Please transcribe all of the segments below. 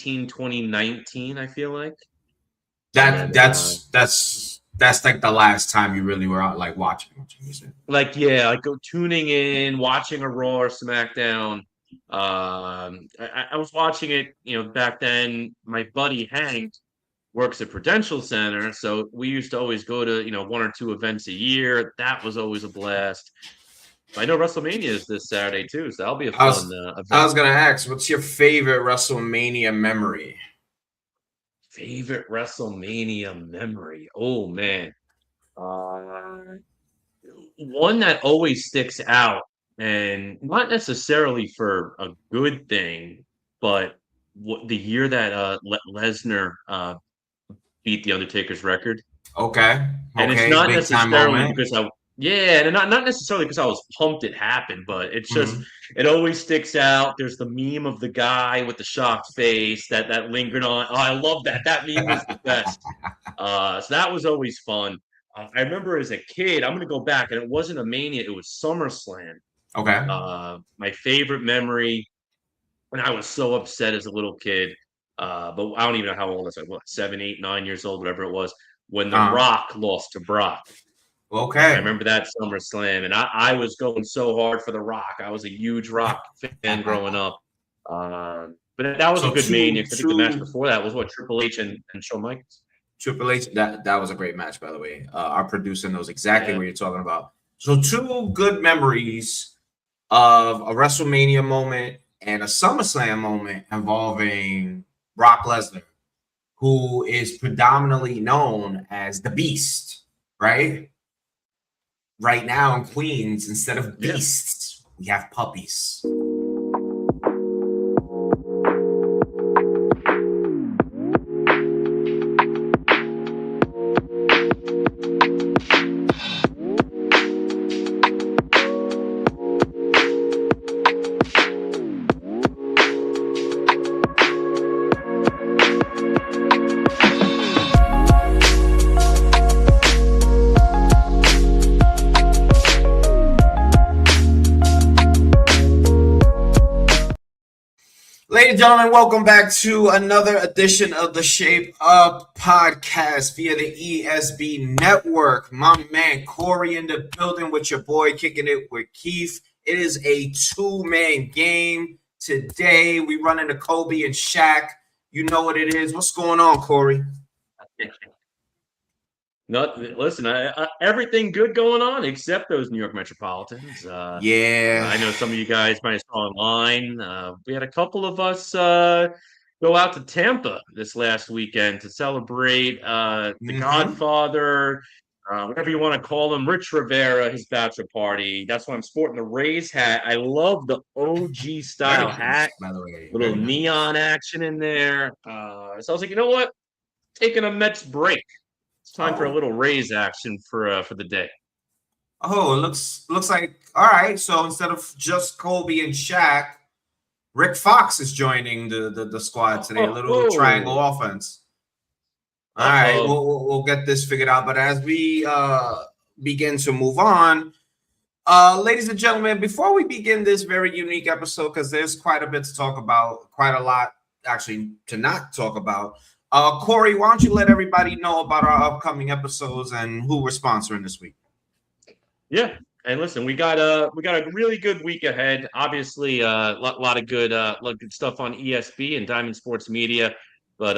2019, I feel like. That And that's like the last time you really were out like watching music. like, yeah, like go tuning in, watching a Raw or SmackDown. I was watching it, back then. My buddy Hank works at Prudential Center, so we used to always go to, one or two events a year. That was always a blast. I know WrestleMania is this Saturday too, so that'll be a I fun was I event. was gonna ask, what's your favorite WrestleMania memory? Favorite WrestleMania memory? Oh man, one that always sticks out, and not necessarily for a good thing, but the year that Lesnar beat the Undertaker's record. Okay, And it's okay, not big time necessarily moment. because yeah, and not necessarily because I was pumped it happened, but it's just Mhm. it always sticks out. There's the meme of the guy with the shocked face that lingered on. Oh, I love that. That meme was the best. So that was always fun. I remember as a kid, I'm gonna go back, and it wasn't a Mania, it was SummerSlam. Okay. My favorite memory, and I was so upset as a little kid. But I don't even know how old I was, like what, 7, 8, 9 years old, whatever it was, when The Uh, Rock lost to Brock. I okay. remember that SummerSlam, and I was going so hard for The Rock. I was a huge Rock fan growing up. But that was a So good Mania, 'cause I think the match two before that was what, Triple H and Shawn Michaels. Triple H. That was a great match, by the way. Our producer knows exactly Yeah. what you're talking about. So two good memories of a WrestleMania moment and a SummerSlam moment involving Brock Lesnar, who is predominantly known as the Beast, right? Right now in Queens, instead of Yeah. beasts, we have puppies. Ladies and gentlemen, welcome back to another edition of the SHEA'P UP podcast via the ESB network. My man Corey in the building with your boy kicking it with KEEF. It is a two-man game today. We run into Kobe and Shaq. You know what it is. What's going on, Corey? Listen, everything good going on except those New York Metropolitans. Yeah. I know some of you guys might have saw online. We had a couple of us go out to Tampa this last weekend to celebrate the Mm-hmm. Godfather, whatever you want to call him, Rich Rivera, his bachelor party. That's why I'm sporting the Rays hat. I love the OG Very style nice, hat, by the way. little Very nice. neon action in there. So I was like, you know what? Taking a Mets break. It's time for a Oh. little Rays action for the day. Oh, it looks like all right. So instead of just Kobe and Shaq, Rick Fox is joining the squad today. A little triangle Oh, offense. All right, uh-oh. we'll get this figured out. But as we begin to move on, ladies and gentlemen, before we begin this very unique episode, because there's quite a bit to talk about, quite a lot actually to not talk about. Corey, why don't you let everybody know about our upcoming episodes and who we're sponsoring this week? Yeah. And listen, we got a really good week ahead. Obviously, lot of lot of good stuff on ESB and Diamond Sports Media. But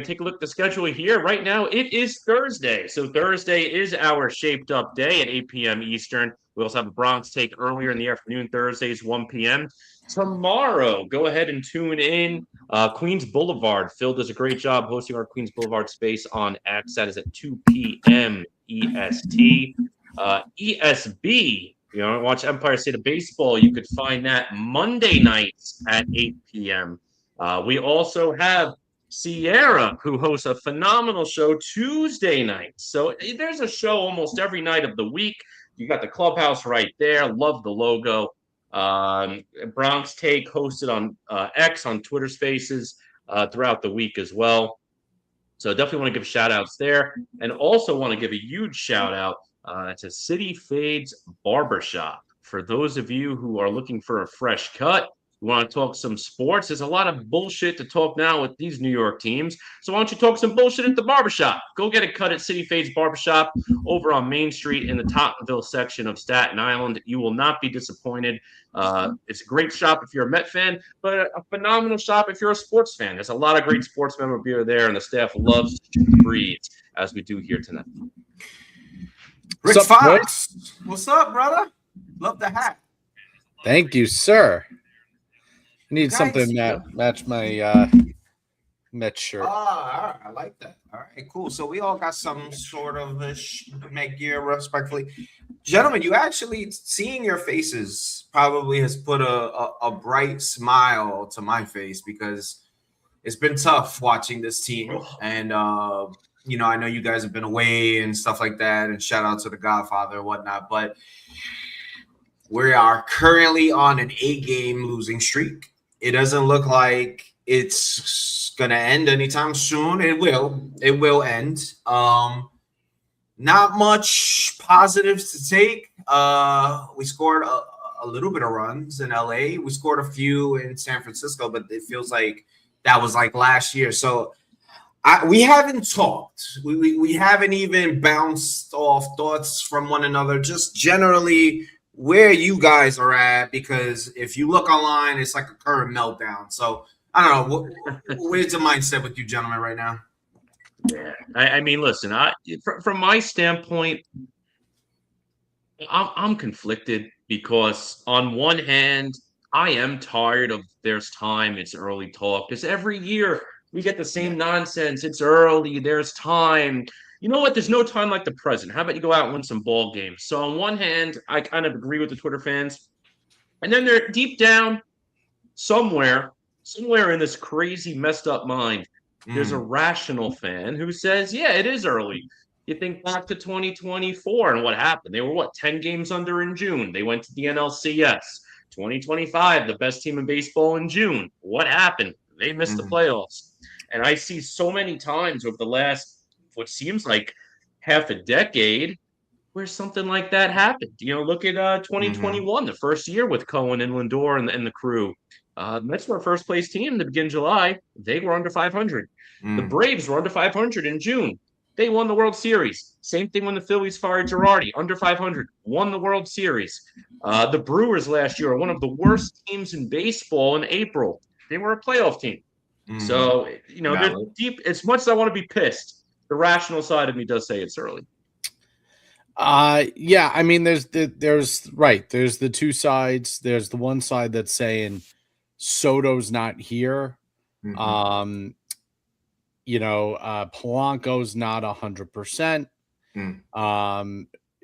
take a look at the schedule here. Right now, it is Thursday. So Thursday is our Shaped Up day at 8 p.m. Eastern. We also have a Bronx take earlier in the afternoon, Thursdays, 1 p.m. Tomorrow, go ahead and tune in. Queens Boulevard. Phil does a great job hosting our Queens Boulevard space on X. That is at 2 p.m. EST. ESB, watch Empire State of Baseball. You could find that Monday nights at 8 p.m. We also have Sierra, who hosts a phenomenal show Tuesday nights. So there's a show almost every night of the week. You got the clubhouse right there. Love the logo. Bronx Take hosted on X on Twitter Spaces throughout the week as well. So definitely want to give shout outs there, and also want to give a huge shout out to City Fades Barbershop. For those of you who are looking for a fresh cut, We want to talk some sports. There's a lot of bullshit to talk now with these New York teams. So why don't you talk some bullshit at the barbershop? Go get a cut at City Fades Barbershop over on Main Street in the Tottenville section of Staten Island. You will not be disappointed. It's a great shop if you're a Met fan, but a phenomenal shop if you're a sports fan. There's a lot of great sports memorabilia there, and the staff loves to shoot the breeze, as we do here tonight. Rich Fox, what's up, brother? Love the hat. Thank you, sir. I need something that match my Met shirt. All right, I like that. All right, cool. So we all got some sort of Met gear, respectfully. Gentlemen, you actually seeing your faces probably has put a bright smile to my face, because it's been tough watching this team. And you know, I know you guys have been away and stuff like that, and shout out to the Godfather and whatnot, but we are currently on an 8-game losing streak. It doesn't look like it's gonna end anytime soon. It will end. Not much positives to take. We scored a little bit of runs in LA. We scored a few in San Francisco, but it feels like that was like last year. So we haven't talked. We haven't even bounced off thoughts from one another, just generally where you guys are at, because if you look online, it's like a current meltdown. So I don't know. Where's the mindset with you gentlemen right now? Yeah, I mean, listen, from my standpoint, I'm conflicted, because on one hand, I am tired of there's time, it's early talk, because every year we get the same nonsense. It's early, there's time. You know what? There's no time like the present. How about you go out and win some ball games? So on one hand, I kind of agree with the Twitter fans. And then they're deep down, somewhere in this crazy, messed up mind, there's a rational fan who says, yeah, it is early. You think back to 2024 and what happened? They were, 10 games under in June. They went to the NLCS. 2025, the best team in baseball in June. What happened? They missed the playoffs. And I see so many times over the last, what seems like half a decade, where something like that happened. You know, look at 2021, the first year with Cohen and Lindor and the crew. The Mets were a first-place team to begin July. They were under 500. The Braves were under 500 in June. They won the World Series. Same thing when the Phillies fired Girardi, under 500, won the World Series. The Brewers last year are one of the worst teams in baseball in April. They were a playoff team. So, you know, they're deep. As much as I want to be pissed, the rational side of me does say it's early. Yeah, I mean, there's the two sides. There's the one side that's saying Soto's not here. You know, Polanco's not 100%.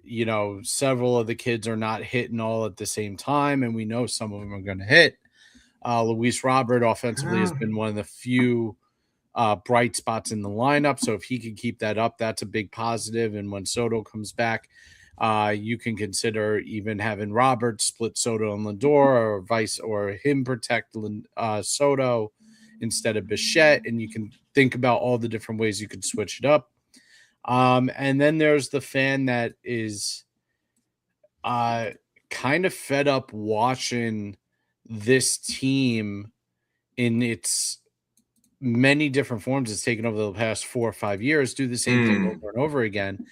You know, several of the kids are not hitting all at the same time, and we know some of them are going to hit. Luis Robert offensively has been one of the few bright spots in the lineup. So if he can keep that up, that's a big positive. And when Soto comes back, you can consider even having Robert split Soto and Lindor, or him protect Soto instead of Bichette. And you can think about all the different ways you could switch it up. And then there's the fan that is kind of fed up watching this team in its many different forms it's taken over the past 4 or 5 years, do the same thing over and over again.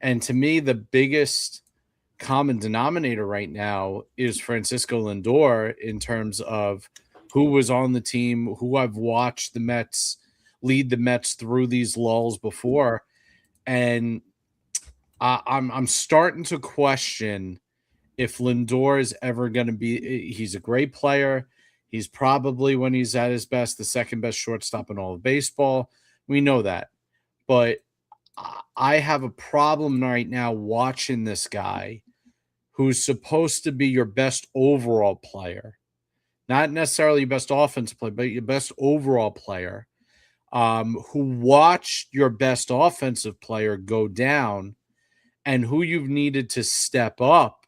And to me, the biggest common denominator right now is Francisco Lindor, in terms of who was on the team, who I've watched the Mets lead the Mets through these lulls before. And I'm starting to question if Lindor is ever going to be. He's a great player. He's probably, when he's at his best, the second best shortstop in all of baseball. We know that. But I have a problem right now watching this guy who's supposed to be your best overall player, not necessarily your best offensive player, but your best overall player, who watched your best offensive player go down and who you've needed to step up.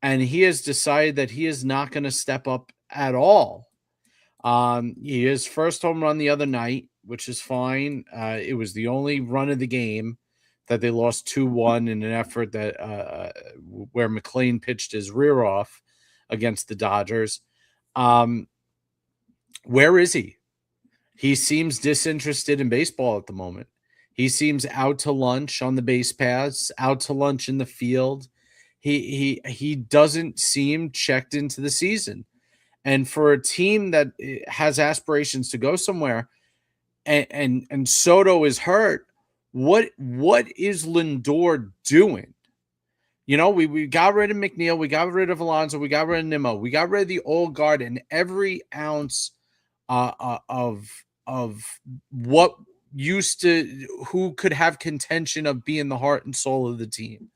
And he has decided that he is not going to step up at all. He is first home run the other night, which is fine. It was the only run of the game that they lost 2-1 in an effort that where McLean pitched his rear off against the Dodgers. Where is he? He seems disinterested in baseball at the moment. He seems out to lunch on the base paths, out to lunch in the field. He doesn't seem checked into the season. And for a team that has aspirations to go somewhere, and Soto is hurt, what is Lindor doing? You know, we got rid of McNeil, we got rid of Alonso, we got rid of Nimmo, we got rid of the old guard, and every ounce of what used to, who could have contention of being the heart and soul of the team.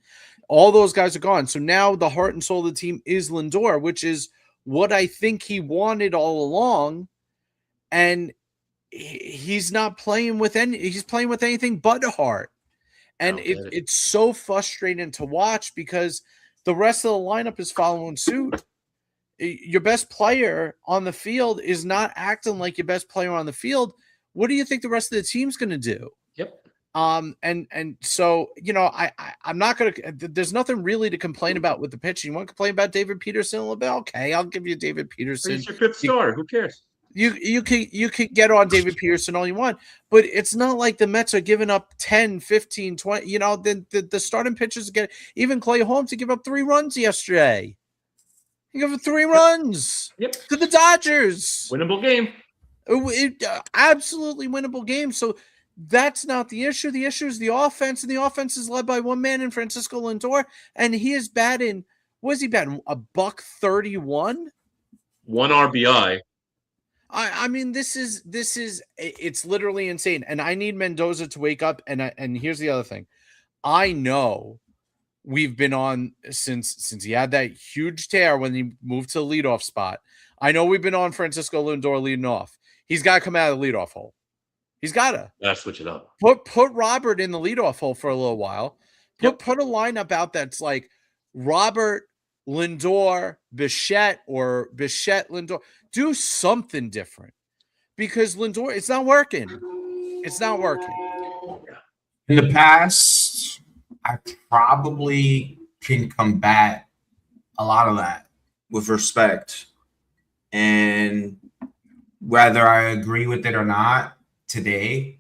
All those guys are gone. So now the heart and soul of the team is Lindor, which is what I think he wanted all along. And he's not playing with he's playing with anything but heart. And it's so frustrating to watch because the rest of the lineup is following suit. Your best player on the field is not acting like your best player on the field. What do you think the rest of the team's going to do? Yep. And so, you know, I'm not going to, there's nothing really to complain about with the pitching. You want to complain about David Peterson a little bit? Okay, I'll give you David Peterson. He's your fifth starter. Who cares? You can get on David Peterson all you want, but it's not like the Mets are giving up 10, 15, 20, you know, the starting pitchers get, even Clay Holmes to give up 3 runs yesterday. He gave up 3 runs to the Dodgers. Winnable game. Absolutely winnable game. So that's not the issue. The issue is the offense, and the offense is led by one man in Francisco Lindor, and he is batting, what is he batting, $131? 1 RBI. I mean, this is it's literally insane. And I need Mendoza to wake up. And here's the other thing. I know we've been on since he had that huge tear when he moved to the leadoff spot. I know we've been on Francisco Lindor leading off. He's got to come out of the leadoff hole. He's got to. Gotta switch it up. Put Robert in the leadoff hole for a little while. Put a lineup out that's like Robert, Lindor, Bichette, or Bichette, Lindor. Do something different because Lindor, it's not working. It's not working. In the past, I probably can combat a lot of that with respect. And whether I agree with it or not, today,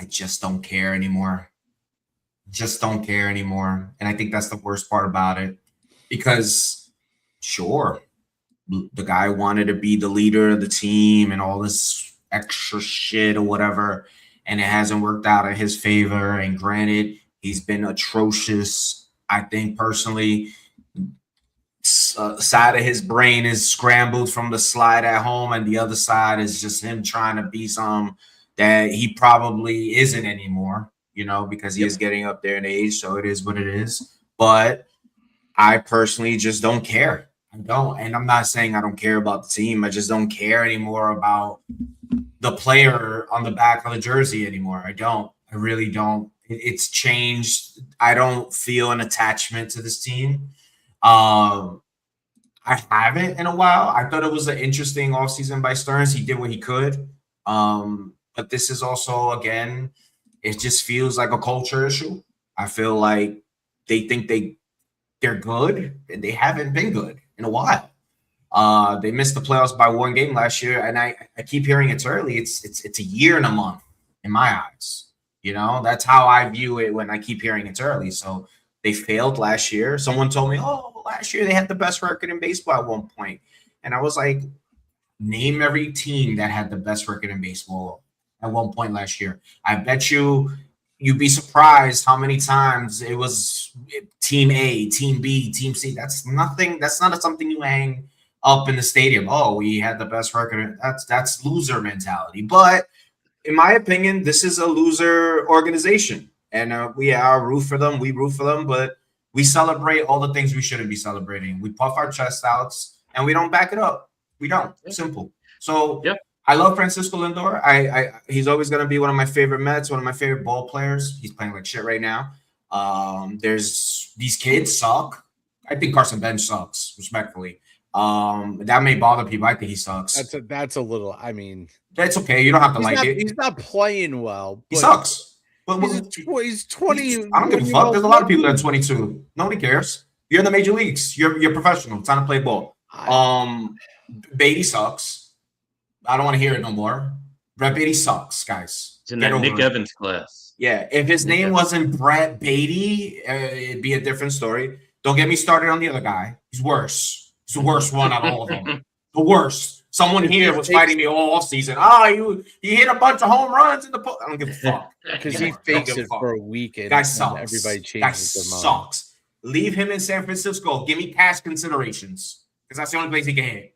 I just don't care anymore. Just don't care anymore. And I think that's the worst part about it. Because, sure, the guy wanted to be the leader of the team and all this extra shit or whatever, and it hasn't worked out in his favor. And granted, he's been atrocious. I think personally, side of his brain is scrambled from the slide at home, and the other side is just him trying to be some that he probably isn't anymore, you know, because he is getting up there in age. So it is what it is. But I personally just don't care. I don't. And I'm not saying I don't care about the team. I just don't care anymore about the player on the back of the jersey anymore. I don't. I really don't. It's changed. I don't feel an attachment to this team. I haven't in a while. I thought it was an interesting offseason by Stearns. He did what he could. But this is also, again, it just feels like a culture issue. I feel like they think they're good, and they haven't been good in a while. They missed the playoffs by 1 game last year, and I keep hearing it's early. It's a year and a month in my eyes. You know, that's how I view it when I keep hearing it's early. So they failed last year. Someone told me, oh, last year they had the best record in baseball at one point. And I was like, name every team that had the best record in baseball at one point last year. I bet you'd be surprised how many times it was team A, team B, team C. That's nothing. That's not something you hang up in the stadium. Oh, we had the best record. That's loser mentality. But in my opinion, this is a loser organization. And we are root for them. We root for them. But we celebrate all the things we shouldn't be celebrating. We puff our chest outs and we don't back it up. We don't. Simple. So I love Francisco Lindor. He's always going to be one of my favorite Mets, one of my favorite ball players. He's playing like shit right now. There's these kids suck. I think Carson Bench sucks, respectfully. That may bother people. I think he sucks. That's a little, I mean, that's okay. You don't have to like it. He's not playing well. He sucks. But he's 20. I don't give a fuck. There's a lot of people that are 22. Nobody cares. You're in the major leagues. You're professional. It's time to play ball. Beatty sucks. I don't want to hear it no more. Brett Beatty sucks, guys. It's in that Nick Evans class. Yeah, if his name wasn't Brett Beatty, it'd be a different story. Don't get me started on the other guy. He's worse. He's the worst one out of all of them. The worst. Someone here was fighting me all season. He hit a bunch of home runs in the post. I don't give a fuck. Because he fakes it for a week and guy sucks. Everybody changes guy their mind. Sucks. Leave him in San Francisco. Give me cash considerations because that's the only place he can hit.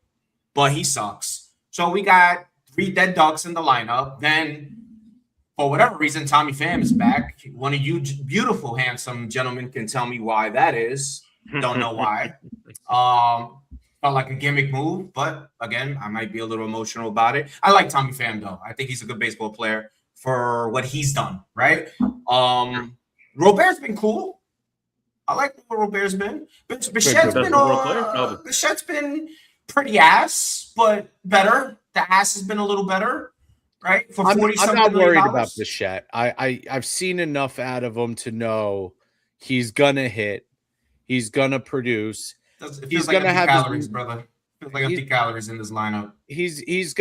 But he sucks. So we got 3 dead ducks in the lineup. Then, for whatever reason, Tommy Pham is back. One of you beautiful, handsome gentlemen can tell me why that is. Don't know why. Felt like a gimmick move, but again, I might be a little emotional about it. I like Tommy Pham, though. I think he's a good baseball player for what he's done, right? Robert's been cool. I like what Robert's been. Bichette's been pretty ass, but better. The ass has been a little better, right? For I'm not worried about Bichette. I've seen enough out of him to know he's gonna hit, he's gonna produce. He's like gonna have calories, brother. Feels like empty calories in this lineup. He's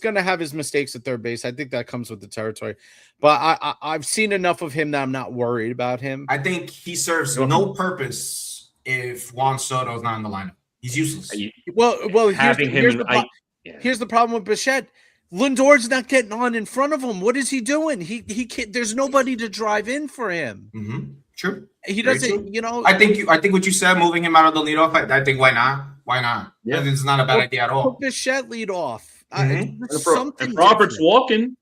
gonna have his mistakes at third base. I think that comes with the territory. But I've seen enough of him that I'm not worried about him. I think he serves no purpose if Juan Soto's not in the lineup. He's useless. Well, here's the problem with Bichette. Lindor's not getting on in front of him. What is he doing? He can't. There's nobody to drive in for him. Mm-hmm. True. He doesn't. You know. I think what you said, moving him out of the leadoff. I think why not? Why not? Yeah, it's not a bad idea at all. Put Bichette lead off. If Robert's walking,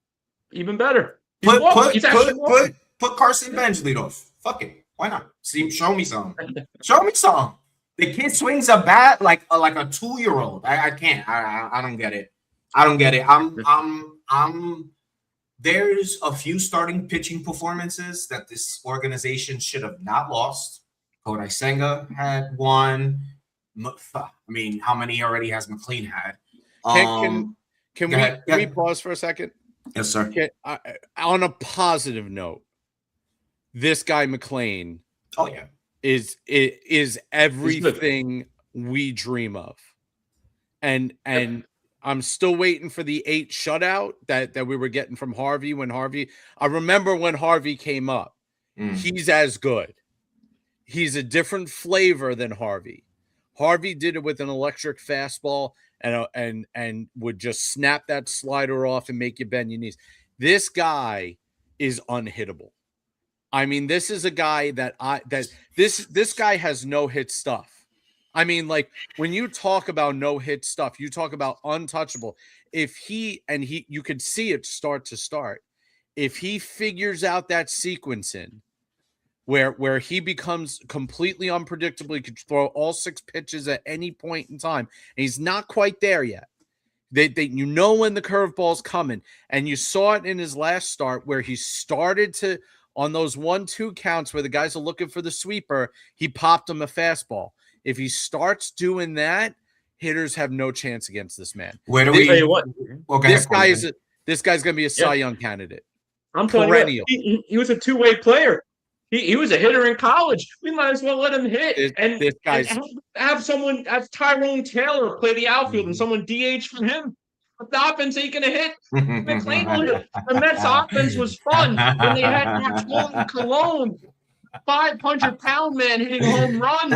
even better. Put Carson Bench lead off. Fuck it. Why not? Show me some. Show me some. The kid swings a bat like a 2-year-old. I can't. I don't get it. I don't get it. There's a few starting pitching performances that this organization should have not lost. Kodai Senga had one. I mean, how many already has McLean had? Can we pause for a second? Yes, sir. On a positive note, this guy McLean, is everything we dream of, and I'm still waiting for the 8 shutout that we were getting from Harvey when Harvey. I remember when Harvey came up. He's as good. He's a different flavor than Harvey. Harvey did it with an electric fastball and would just snap that slider off and make you bend your knees. This guy is unhittable. I mean, this is a guy this guy has no hit stuff. I mean, like when you talk about no hit stuff, you talk about untouchable. You could see it start to start. If he figures out that sequencing where he becomes completely unpredictable, he could throw all 6 pitches at any point in time, and he's not quite there yet. You know when the curveball's coming, and you saw it in his last start where he started to, on those 1-2 counts where the guys are looking for the sweeper, he popped him a fastball. If he starts doing that, hitters have no chance against this man. Where do we? Tell you what, this guy's going to be a Cy Young candidate. I'm perennial. He was a 2-way player. He was a hitter in college. We might as well let him hit and have Tyrone Taylor play the outfield and someone DH for him. With the offense ain't gonna hit. McLean will hit. The Mets offense was fun when they had Martin Cologne, 500-pound man hitting home runs.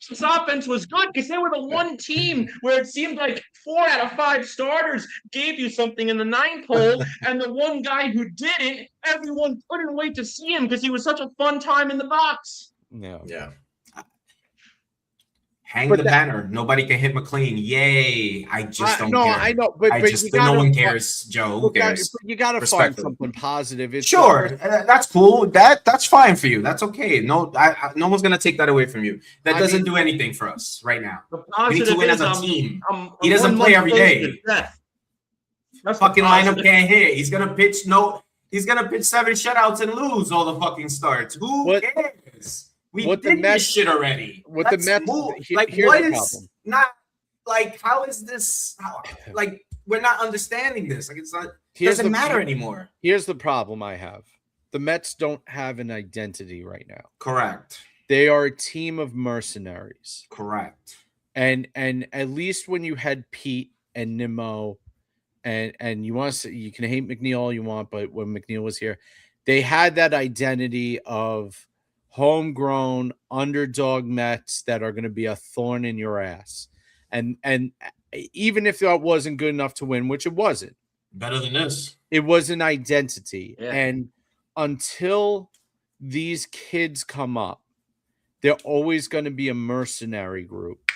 This offense was good because they were the one team where it seemed like 4 out of 5 starters gave you something in the 9th hole, and the one guy who didn't, everyone couldn't wait to see him because he was such a fun time in the box. Yeah. Hang the banner. Nobody can hit McLean. Yay. I just don't care. I know. But no one cares, Joe. Who cares? You got to find something positive. That's cool. That's fine for you. That's okay. No one's going to take that away from you. That doesn't do anything for us right now. We need to win as a team. He doesn't play every day. That fucking lineup can't hit. He's going to pitch 7 shutouts and lose all the fucking starts. Who cares? We did this shit already. What the Mets? What is not like? How is this? We're not understanding this. Like, it's not. It doesn't matter anymore. Here's the problem I have: the Mets don't have an identity right now. Correct. They are a team of mercenaries. Correct. And at least when you had Pete and Nimmo, and you want to, you can hate McNeil all you want, but when McNeil was here, they had that identity of homegrown underdog Mets that are going to be a thorn in your ass. And even if that wasn't good enough to win, which it wasn't, Better than this. it was an identity. Yeah. And until these kids come up, they're always going to be a mercenary group.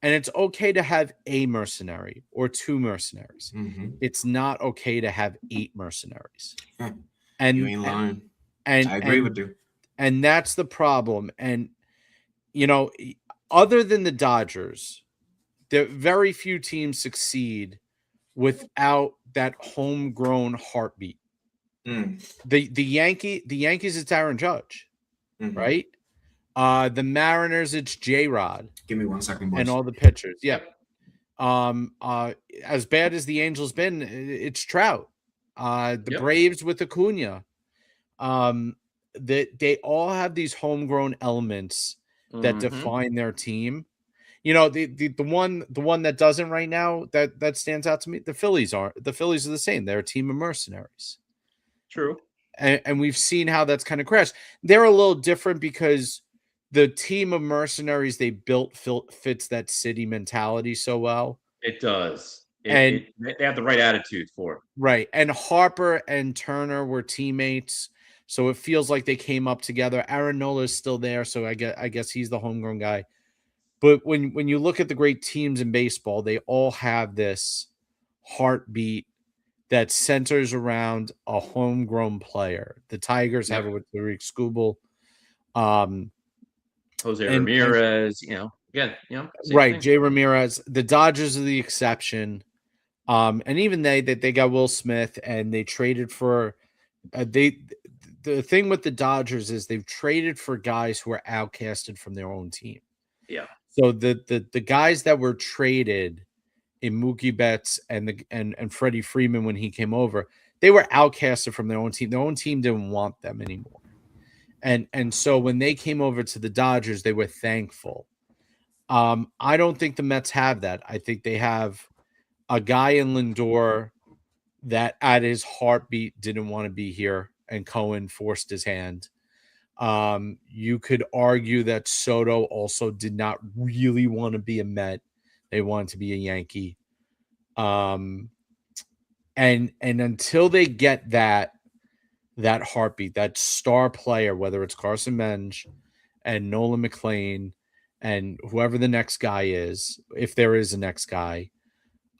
And it's okay to have a mercenary or two mercenaries. Mm-hmm. It's not okay to have 8 mercenaries. And you ain't lying. And I agree with you. And that's the problem. And, you know, other than the Dodgers, there very few teams succeed without that homegrown heartbeat. The Yankees, it's Aaron Judge, right? The Mariners, it's J-Rod. Give me 1 second, boys. And all the pitchers. Yeah. As bad as the Angels been, it's Trout. The Braves with Acuna. They all have these homegrown elements that define their team. You know, the one that doesn't right now that stands out to me, the Phillies are the same. They're a team of mercenaries. True. And we've seen how that's kind of crashed. They're a little different because the team of mercenaries they built fits that city mentality so well. It does. They have the right attitude for it. Right. And Harper and Turner were teammates, so it feels like they came up together. Aaron Nola is still there, so I guess he's the homegrown guy. But when you look at the great teams in baseball, they all have this heartbeat that centers around a homegrown player. The Tigers have it with Tariq Skubal. Jose Ramirez, right. Thing. Jay Ramirez. The Dodgers are the exception. And even they got Will Smith and they traded for the thing with the Dodgers is they've traded for guys who are outcasted from their own team. Yeah. So the guys that were traded in Mookie Betts and Freddie Freeman when he came over, they were outcasted from their own team. Their own team didn't want them anymore. And so when they came over to the Dodgers, they were thankful. I don't think the Mets have that. I think they have a guy in Lindor that at his heartbeat didn't want to be here, and Cohen forced his hand. You could argue that Soto also did not really want to be a Met. They wanted to be a Yankee. And until they get that heartbeat, that star player, whether it's Carson Wentz and Nolan McLean and whoever the next guy is, if there is a next guy,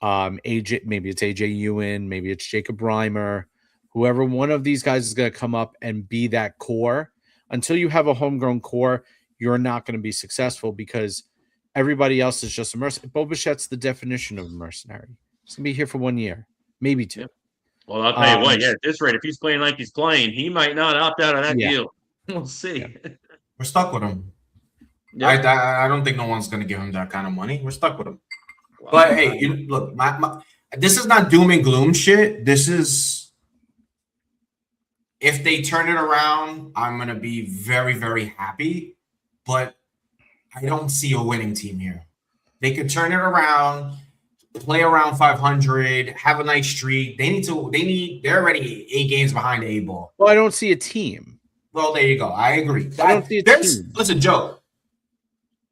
AJ, maybe it's AJ Ewan, maybe it's Jacob Reimer, whoever one of these guys is going to come up and be that core. Until you have a homegrown core, you're not going to be successful because everybody else is just a mercenary. Bo Bichette's the definition of a mercenary. He's going to be here for 1 year, maybe 2. Yep. Well, I'll tell you what, at this rate, if he's playing like he's playing, he might not opt out of that deal. We'll see. Yeah. We're stuck with him. Yep. I don't think no one's going to give him that kind of money. We're stuck with him. Wow. But hey, look, this is not doom and gloom shit. This is, if they turn it around, I'm going to be very, very happy. But I don't see a winning team here. They could turn it around, play around 500, have a nice streak. They're already 8 games behind the 8 ball. Well, I don't see a team. Well, there you go. I agree. I don't see a team. Listen, Joe,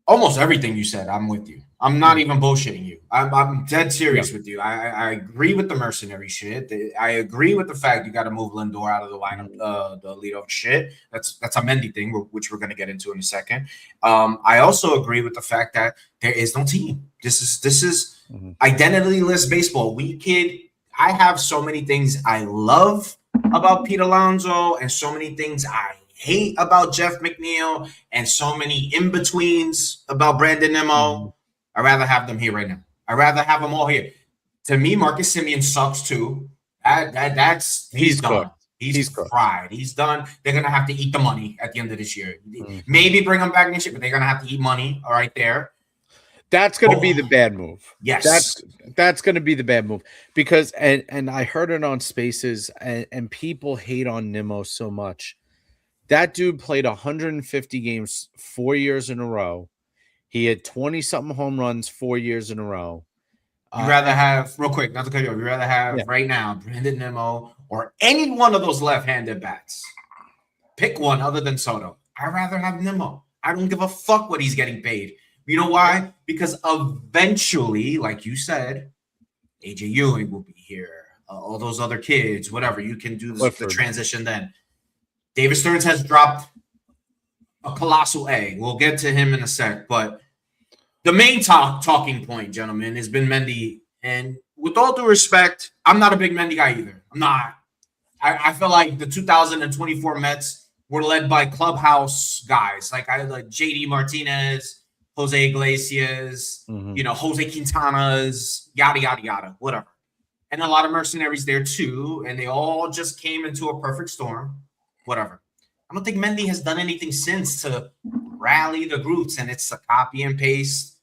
almost everything you said, I'm with you. I'm not even bullshitting you. I'm dead serious with you. I agree with the mercenary shit. I agree with the fact you got to move Lindor out of the lineup, the leadoff shit. That's a Mendy thing, which we're going to get into in a second. I also agree with the fact that there is no team. This is identity-less baseball. I have so many things I love about Pete Alonso and so many things I hate about Jeff McNeil and so many in-betweens about Brandon Nimmo. I'd rather have them here right now. I'd rather have them all here. To me, Marcus Semien sucks too. He's done. Cooked. He's fried. He's done. They're gonna have to eat the money at the end of this year. Maybe bring him back next year, but they're gonna have to eat money. All right, there. That's going to be the bad move. Yes, that's going to be the bad move because and I heard it on Spaces and people hate on Nimmo so much. That dude played 150 games 4 years in a row. He had 20-something home runs 4 years in a row. You'd rather have, real quick, not to cut you off, you'd rather have right now Brandon Nimmo or any one of those left-handed bats. Pick one other than Soto. I'd rather have Nimmo. I don't give a fuck what he's getting paid. You know why? Because eventually, like you said, AJ Ewing will be here. All those other kids, whatever. You can do the transition then. David Stearns has dropped a colossal egg. We'll get to him in a sec. But the main talking point, gentlemen, has been Mendy. And with all due respect, I'm not a big Mendy guy either. I'm not. I feel like the 2024 Mets were led by clubhouse guys. Like I like JD Martinez, Jose Iglesias, Jose Quintana's, yada, yada, yada, whatever. And a lot of mercenaries there too. And they all just came into a perfect storm, whatever. I don't think Mendy has done anything since to rally the groups. And it's a copy and paste,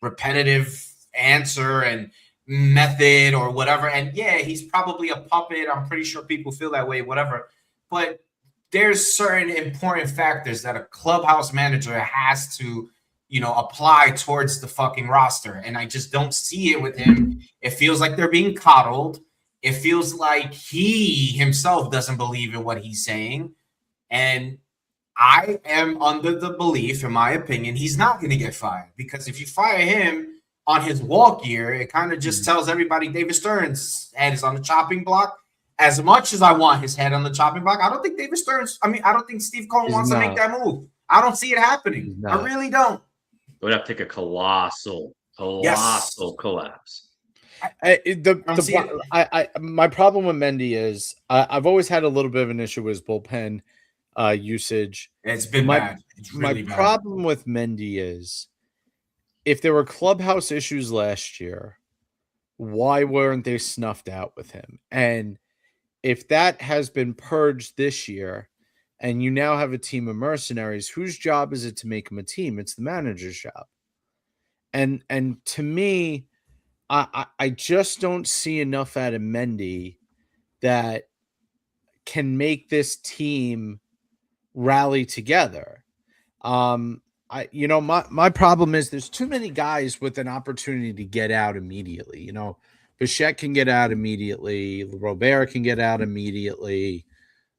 repetitive answer and method or whatever. And yeah, he's probably a puppet. I'm pretty sure people feel that way, whatever. But there's certain important factors that a clubhouse manager has to, apply towards the fucking roster. And I just don't see it with him. It feels like they're being coddled. It feels like he himself doesn't believe in what he's saying. And I am under the belief, in my opinion, he's not going to get fired. Because if you fire him on his walk year, it kind of just tells everybody David Stearns' head is on the chopping block. As much as I want his head on the chopping block, I don't think David Stearns, I don't think Steve Cohen wants to make that move. I don't see it happening. I really don't. It would have to take a colossal collapse. My problem with Mendy is I've always had a little bit of an issue with his bullpen usage. It's been bad. It's really bad. Problem with Mendy is if there were clubhouse issues last year, why weren't they snuffed out with him? And if that has been purged this year and you now have a team of mercenaries, whose job is it to make them a team? It's the manager's job. And to me, I just don't see enough out of Mendy that can make this team rally together. My problem is there's too many guys with an opportunity to get out immediately. Bichette can get out immediately. Robert can get out immediately.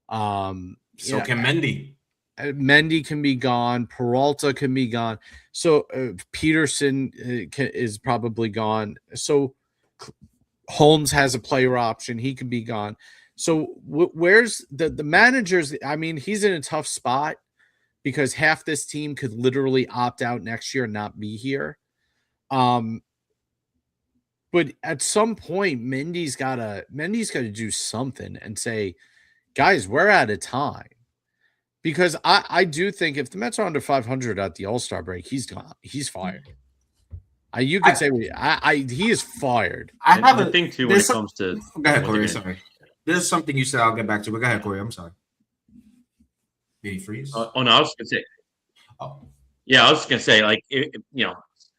So can Mendy. Mendy can be gone. Peralta can be gone. So Peterson is probably gone. So Holmes has a player option. He can be gone. So where's the managers? He's in a tough spot because half this team could literally opt out next year and not be here. But at some point, Mendy's got to do something and say, guys, we're out of time. Because I do think if the Mets are under 500 at the All-Star break, he's gone. He's fired. You could say he is fired. I have a thing too when it comes to. Go ahead, Corey. Sorry, there's something you said. I'll get back to. But go ahead, Corey. I'm sorry. Did he freeze? No, I was gonna say. Oh, yeah, I was just gonna say,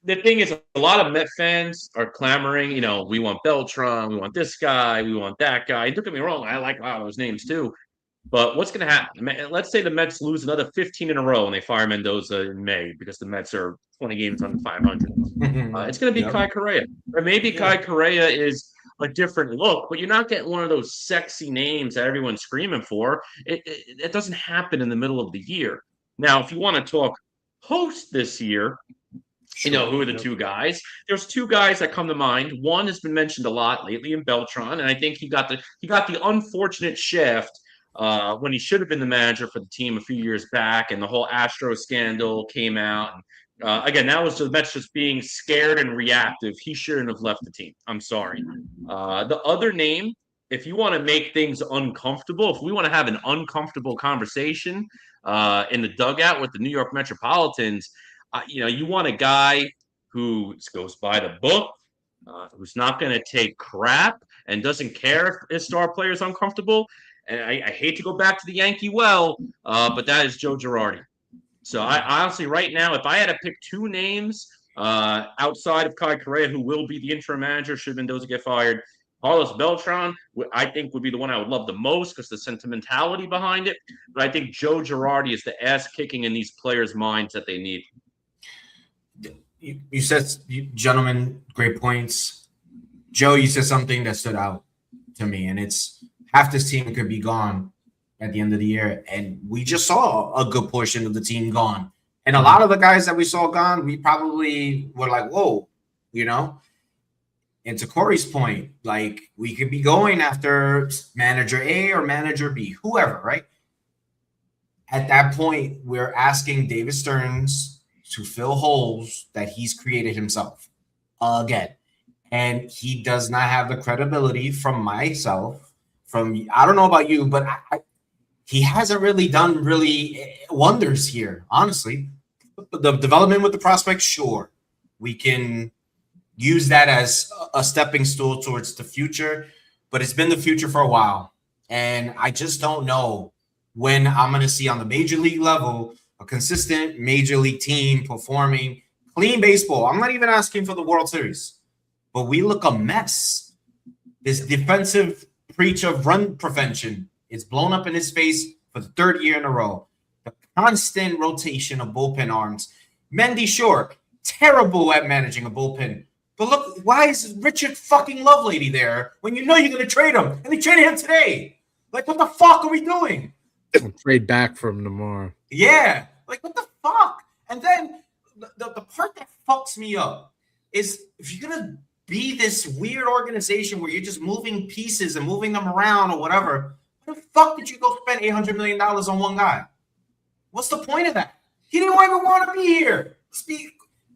the thing is, a lot of Met fans are clamoring. We want Beltran, we want this guy, we want that guy. Don't get me wrong, I like a lot of those names too. But what's going to happen? Let's say the Mets lose another 15 in a row and they fire Mendoza in May because the Mets are 20 games under 500. It's going to be Kai Correa. Or maybe Kai Correa is a different look, but you're not getting one of those sexy names that everyone's screaming for. It doesn't happen in the middle of the year. Now, if you want to talk post this year, who are the two guys? There's two guys that come to mind. One has been mentioned a lot lately in Beltran, and I think he got the unfortunate shaft when he should have been the manager for the team a few years back, and the whole Astro scandal came out. Again, that was the Mets just being scared and reactive. He shouldn't have left the team. I'm sorry. The other name, if you want to make things uncomfortable, if we want to have an uncomfortable conversation in the dugout with the New York Metropolitans, you want a guy who goes by the book, who's not going to take crap and doesn't care if his star player is uncomfortable. And I hate to go back to the Yankee well, but that is Joe Girardi. So I honestly, right now, if I had to pick two names outside of Kai Correa, who will be the interim manager should Mendoza get fired, Carlos Beltran, I think would be the one I would love the most because the sentimentality behind it. But I think Joe Girardi is the ass kicking in these players' minds that they need. you said, gentlemen, great points. Joe, you said something that stood out to me, and it's half this team could be gone at the end of the year, and we just saw a good portion of the team gone. And a lot of the guys that we saw gone, we probably were like, whoa, you know? And to Corey's point, like, we could be going after manager A or manager B, whoever, right? At that point, we're asking David Stearns to fill holes that he's created himself again. And he does not have the credibility from myself, from, I don't know about you, but he hasn't really done wonders here, honestly. The development with the prospects, sure. We can use that as a stepping stool towards the future, but it's been the future for a while. And I just don't know when I'm going to see on the major league level a consistent major league team performing clean baseball. I'm not even asking for the World Series, but we look a mess. This defensive breach of run prevention is blown up in his face for the third year in a row. The constant rotation of bullpen arms. Mendy Short, terrible at managing a bullpen. But look, why is Richard fucking Lovelady there when you know you're going to trade him? And they traded him today. Like, what the fuck are we doing? Trade back from tomorrow. Yeah. Like, what the fuck? And then the part that fucks me up is if you're going to be this weird organization where you're just moving pieces and moving them around or whatever, why the fuck did you go spend $800 million on one guy? What's the point of that? He didn't even want to be here.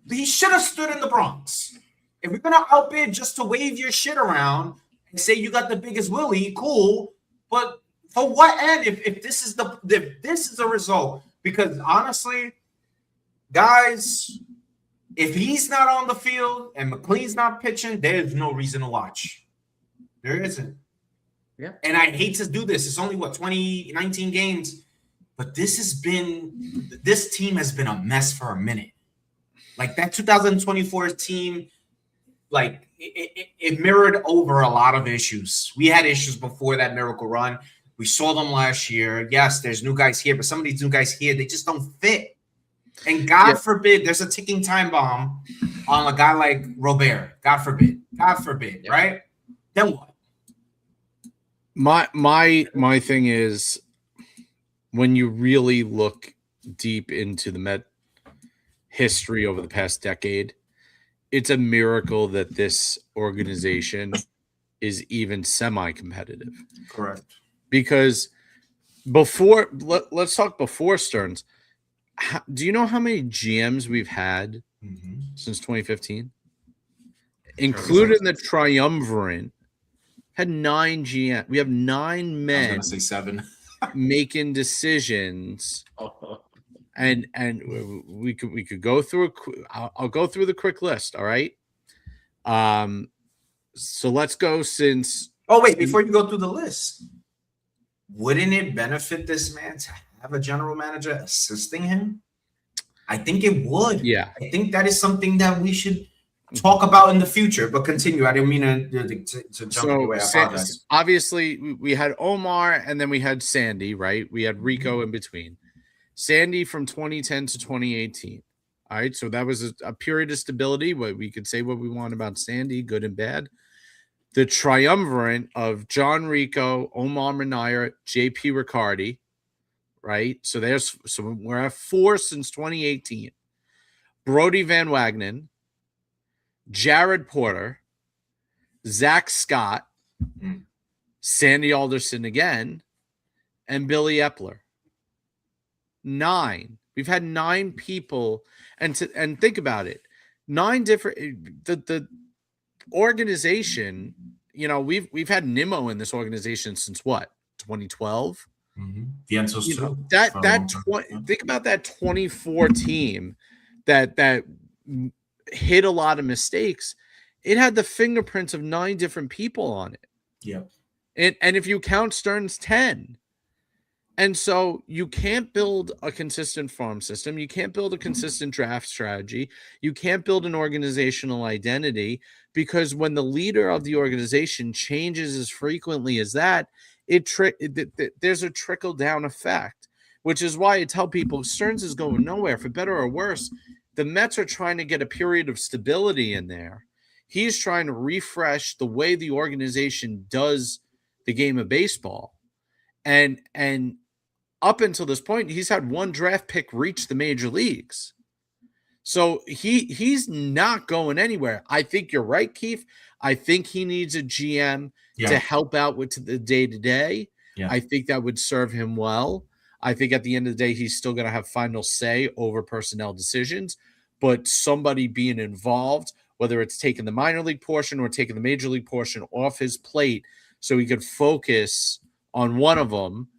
He should have stood in the Bronx. If you're going to outbid just to wave your shit around and say you got the biggest Willie, cool. But for what end if this is the result? Because honestly, guys, if he's not on the field and McLean's not pitching, there's no reason to watch. There isn't. Yeah. And I hate to do this. It's only 19 games. But this team has been a mess for a minute. Like that 2024 team, like it mirrored over a lot of issues. We had issues before that miracle run. We saw them last year. Yes, there's new guys here, but some of these new guys here, they just don't fit. And God forbid there's a ticking time bomb on a guy like Robert. God forbid, yeah. Right? Then what? My thing is, when you really look deep into the Met history over the past decade, it's a miracle that this organization is even semi-competitive. Correct. Because let's talk before Stearns. Do you know how many GMs we've had since 2015? Including the triumvirate, had 9 GM. We have 9 men. I was going to say 7. making decisions. And we could go through I'll go through the quick list, all right? So let's go since. Oh wait, before you go through the list, wouldn't it benefit this man to have a general manager assisting him? I think it would. Yeah, I think that is something that we should talk about in the future. But continue. I didn't mean to jump away. I apologize. Obviously, we had Omar, and then we had Sandy, right? We had Rico in between. Sandy from 2010 to 2018. All right, so that was a period of stability. We could say what we want about Sandy, good and bad. The triumvirate of John Rico, Omar Minaya, JP Riccardi, right? So we're at 4 since 2018. Brody Van Wagenen, Jared Porter, Zach Scott, Sandy Alderson again, and Billy Epler. 9. We've had 9 people, and think about it. 9 different. The organization. You know, we've had Nimmo in this organization since what, 2012. Think about that 24 team that hit a lot of mistakes. It had the fingerprints of 9 different people on it. Yeah. And if you count Stearns, 10. And so you can't build a consistent farm system. You can't build a consistent draft strategy. You can't build an organizational identity, because when the leader of the organization changes as frequently as that, there's a trickle down effect, which is why I tell people Stearns is going nowhere, for better or worse. the Mets are trying to get a period of stability in there. He's trying to refresh the way the organization does the game of baseball. And up until this point, he's had one draft pick reach the major leagues. So he's not going anywhere. I think you're right, Keefe. I think he needs a GM to help out with the day-to-day. Yeah. I think that would serve him well. I think at the end of the day, he's still going to have final say over personnel decisions, but somebody being involved, whether it's taking the minor league portion or taking the major league portion off his plate so he could focus on one of them,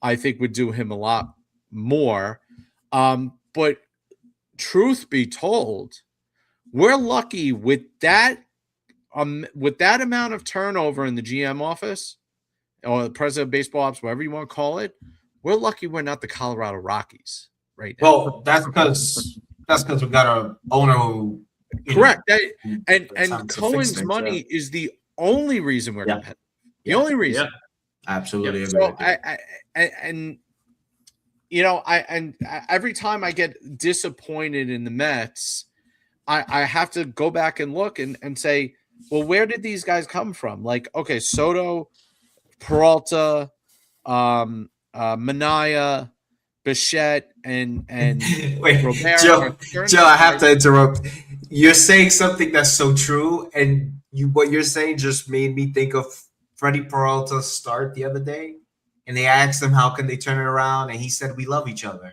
I think would do him a lot more. But truth be told, we're lucky with that amount of turnover in the GM office or the president of baseball ops, whatever you want to call it. We're lucky we're not the Colorado Rockies right now. Well, that's because we got a owner who correct. And Cohen's money is the only reason we're competitive. The only reason. Yeah. Absolutely. So every time I get disappointed in the Mets, I have to go back and look and say, well, where did these guys come from? Like, okay, Soto, Peralta, Minaya, Bichette, and wait, Robert. Joe, I have to interrupt. You're saying something that's so true, and what you're saying just made me think of Freddie Peralta's start the other day, and they asked him how can they turn it around, and he said, "We love each other."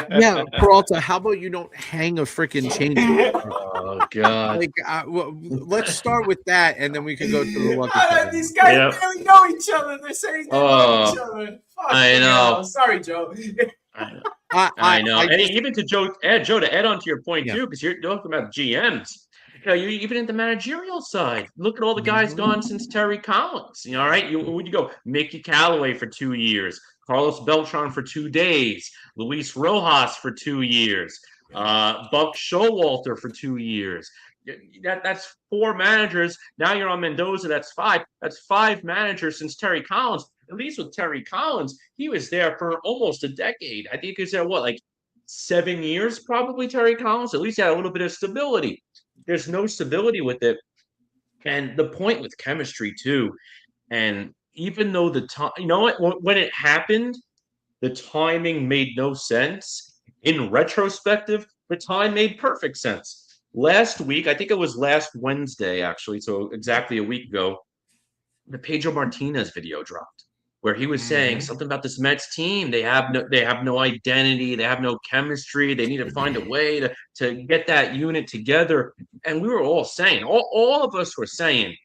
Yeah, Peralta, how about you don't hang a freaking chain? Oh God! Like, let's start with that, and then we can go to the lucky. These guys barely know each other. They're saying they know each other. Fuck, I know. Sorry, Joe. I know. And even to Joe, to add on to your point too, because you're talking about GMs. You know, you even in the managerial side, look at all the guys gone since Terry Collins. You know, all right, you go Mickey Callaway for 2 years, Carlos Beltran for 2 days, Luis Rojas for 2 years, Buck Showalter for 2 years. That's 4 managers. Now you're on Mendoza. That's 5. That's 5 managers since Terry Collins. At least with Terry Collins, he was there for almost a decade. I think he was there, like 7 years, probably, Terry Collins. At least he had a little bit of stability. There's no stability with it. And the point with chemistry, too. And even though the time, you know what, when it happened, the timing made no sense. In retrospective, the time made perfect sense. Last week, I think it was last Wednesday, actually, so exactly a week ago, the Pedro Martinez video dropped, where he was saying something about this Mets team. They have no identity. They have no chemistry. They need to find a way to get that unit together. And we were all saying, all of us were saying,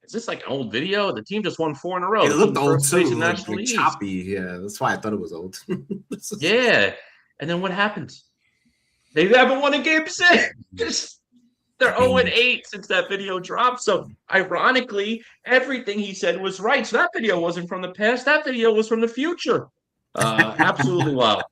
is this like an old video? The team just won 4 in a row. It looked old too, like choppy. Yeah, that's why I thought it was old. Yeah. And then what happens? They haven't won a game since. They're 0-8 since that video dropped. So, ironically, everything he said was right. So, that video wasn't from the past. That video was from the future. Absolutely wild.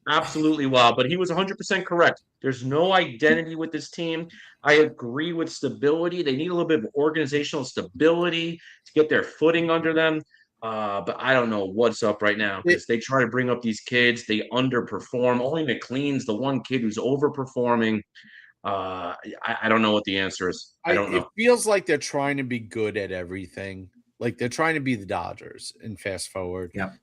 Absolutely wild. But he was 100% correct. There's no identity with this team. I agree with stability. They need a little bit of organizational stability to get their footing under them. But I don't know what's up right now because they try to bring up these kids. They underperform. Only McLean's the one kid who's overperforming. I don't know what the answer is. I don't know. It feels like they're trying to be good at everything. Like they're trying to be the Dodgers and fast forward. Yeah.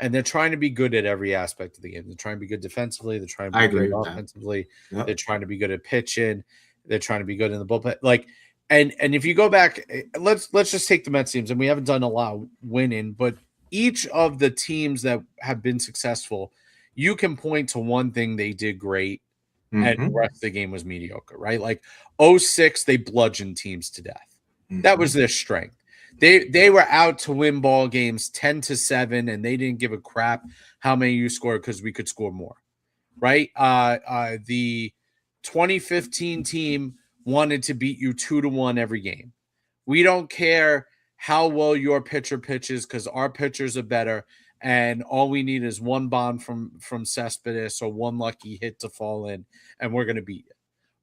And they're trying to be good at every aspect of the game. They're trying to be good defensively. They're trying to be good offensively. Yep. They're trying to be good at pitching. They're trying to be good in the bullpen. Like, and if you go back, let's just take the Mets teams, and we haven't done a lot of winning, but each of the teams that have been successful, you can point to one thing they did great. And the rest of the game was mediocre, right? Like 06, they bludgeoned teams to death. That was their strength. They were out to win ball games 10-7, and they didn't give a crap how many you scored because we could score more, right? The 2015 team wanted to beat you 2-1 every game. We don't care how well your pitcher pitches because our pitchers are better. And all we need is one bomb from Cespedes or one lucky hit to fall in, and we're going to beat you,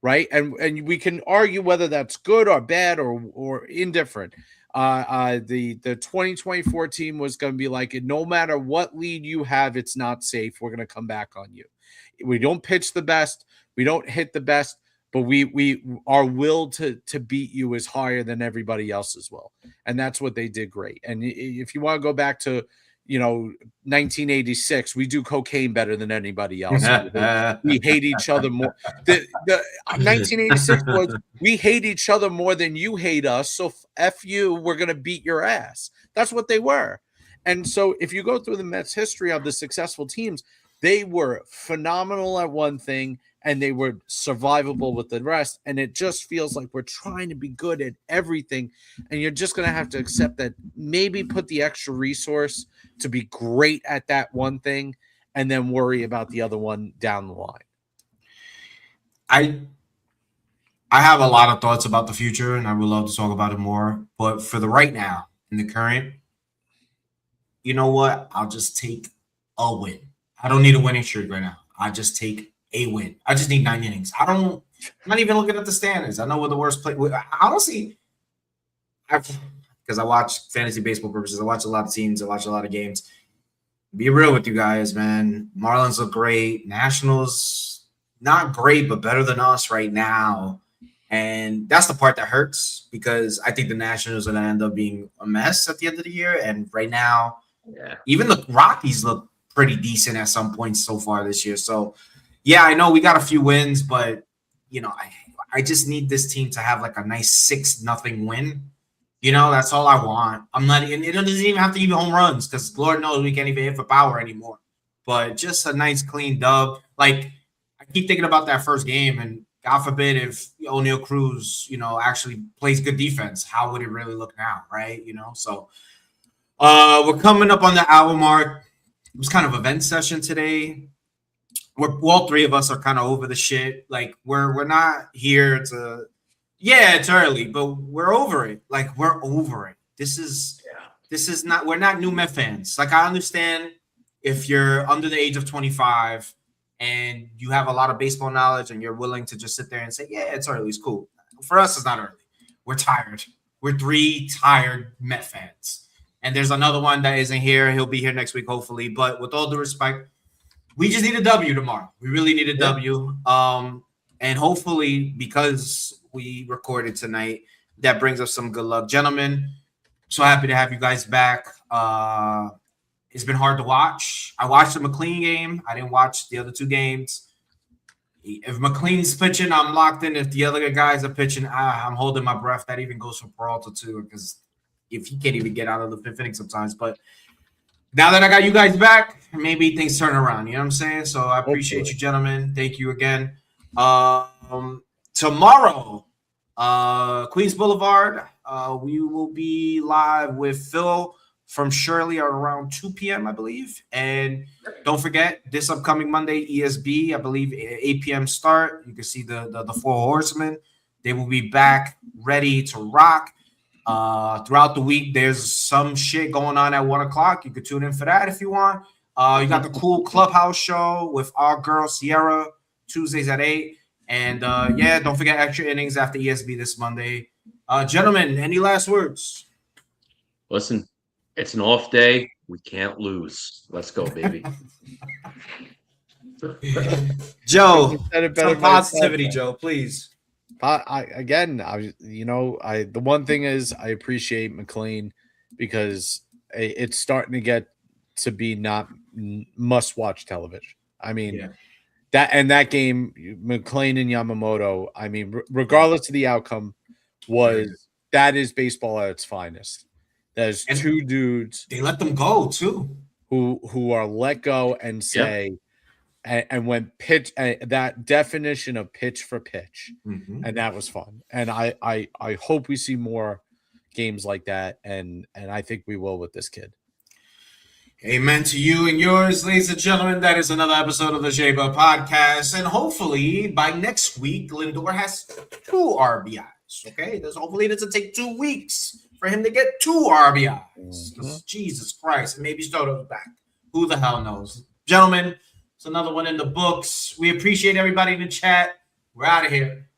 right? And we can argue whether that's good or bad or indifferent. The 2024 team was going to be like, no matter what lead you have, it's not safe. We're going to come back on you. We don't pitch the best, we don't hit the best, but we our will to beat you is higher than everybody else's will, and that's what they did great. And if you want to go back to 1986, we do cocaine better than anybody else. We hate each other more. The 1986 was, we hate each other more than you hate us, so F you, we're going to beat your ass. That's what they were. And so if you go through the Mets history of the successful teams, they were phenomenal at one thing and they were survivable with the rest. And it just feels like we're trying to be good at everything. And you're just going to have to accept that, maybe put the extra resource to be great at that one thing and then worry about the other one down the line. I have a lot of thoughts about the future and I would love to talk about it more. But for the right now, in the current, you know what? I'll just take a win. I don't need a winning streak right now. I just take a win. I just need 9 innings. I'm not even looking at the standings. I know we're the worst play. Honestly, because I watch fantasy baseball purposes. I watch a lot of teams. I watch a lot of games. Be real with you guys, man. Marlins look great. Nationals, not great, but better than us right now. And that's the part that hurts, because I think the Nationals are going to end up being a mess at the end of the year. And right now, even the Rockies look pretty decent at some points so far this year. So, yeah, I know we got a few wins, but, I just need this team to have like a nice 6-0 win. That's all I want. It doesn't even have to be home runs, because Lord knows we can't even hit for power anymore. But just a nice clean dub. Like, I keep thinking about that first game, and God forbid if O'Neal Cruz, actually plays good defense, how would it really look now, right? So we're coming up on the hour mark. It was kind of event session today. All three of us are kind of over the shit. Like, we're not here to, it's early, but we're over it. Like, we're over it. This is not, we're not new Met fans. Like, I understand if you're under the age of 25 and you have a lot of baseball knowledge and you're willing to just sit there and say, yeah, it's early, it's cool. For us, it's not early. We're tired. We're 3 tired Met fans. And there's another one that isn't here. He'll be here next week, hopefully. But with all due respect, we just need a W tomorrow. We really need a W. And hopefully, because we recorded tonight, that brings us some good luck. Gentlemen, so happy to have you guys back. It's been hard to watch. I watched the McLean game. I didn't watch the other 2 games. If McLean's pitching, I'm locked in. If the other guys are pitching, I'm holding my breath. That even goes for Peralta, too, because if he can't even get out of the 5th inning sometimes. But now that I got you guys back, maybe things turn around. You know what I'm saying? So I appreciate you, gentlemen. Thank you again. Tomorrow, Queens Boulevard, we will be live with Phil from Shirley at around 2 p.m., I believe. And don't forget, this upcoming Monday, ESB, I believe, 8 p.m. start. You can see the 4 horsemen. They will be back ready to rock. Throughout the week, there's some shit going on at 1 o'clock. You could tune in for that if you want. You got the cool Clubhouse show with our girl Sierra, Tuesdays at 8. And don't forget extra innings after ESB this Monday. Gentlemen, any last words? Listen, it's an off day. We can't lose. Let's go, baby. Joe, some positivity, Joe, please. The one thing is I appreciate McLean, because it's starting to get to be not must-watch television. I mean, that game, McLean and Yamamoto, I mean, regardless of the outcome, that is baseball at its finest. There's 2 dudes. They let them go, too. Who are let go and say, and when pitch, that definition of pitch for pitch, and that was fun. And I hope we see more games like that, and I think we will with this kid. Amen to you and yours, ladies and gentlemen. That is another episode of the SHEA'P UP podcast, and hopefully by next week, Lindor has 2 RBIs. Okay, hopefully it doesn't take 2 weeks for him to get 2 RBIs. Jesus Christ, maybe Stoto's back. Who the hell knows, gentlemen? It's another one in the books. We appreciate everybody in the chat. We're out of here.